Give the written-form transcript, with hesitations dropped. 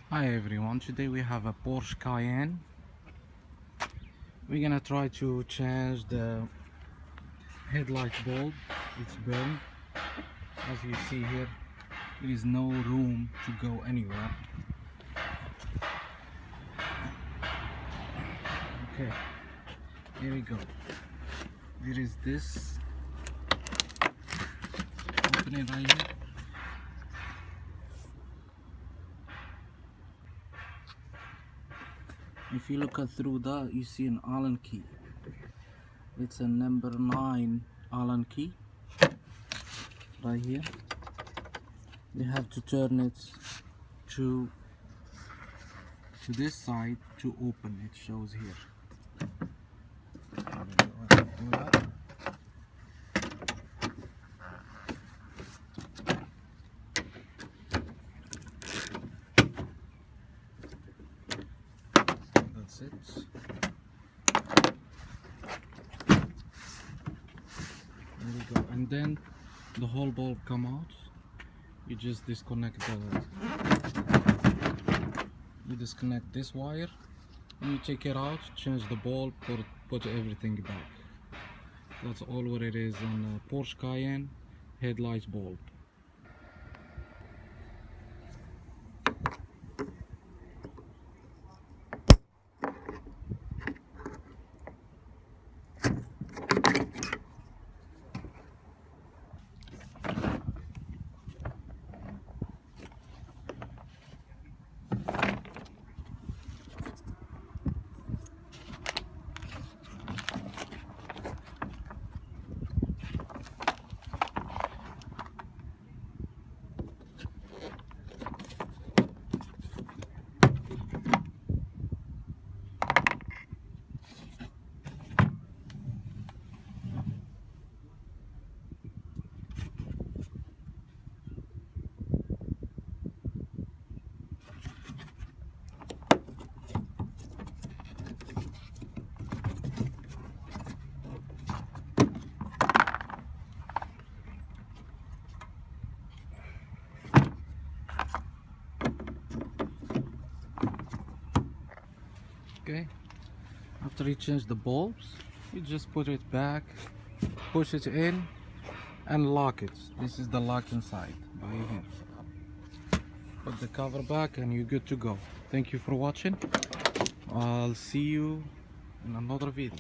Hi everyone, today we have a Porsche Cayenne. We're gonna try to change the headlight bulb. It's burned. As you see here, there is no room to go anywhere. Okay, here we go. There is this opening right here. If you look at through that, you see an Allen key. It's a number 9 Allen key right here. You have to turn it to this side to open. It shows here. That's it. There we go. And then the whole bulb come out. You just disconnect this wire, and you take it out, change the bulb, put everything back. That's all what it is on a Porsche Cayenne headlight bulb. Okay, after you change the bulbs, you just put it back, push it in, and lock it. This is the lock inside by here. Put the cover back and you're good to go. Thank you for watching. I'll see you in another video.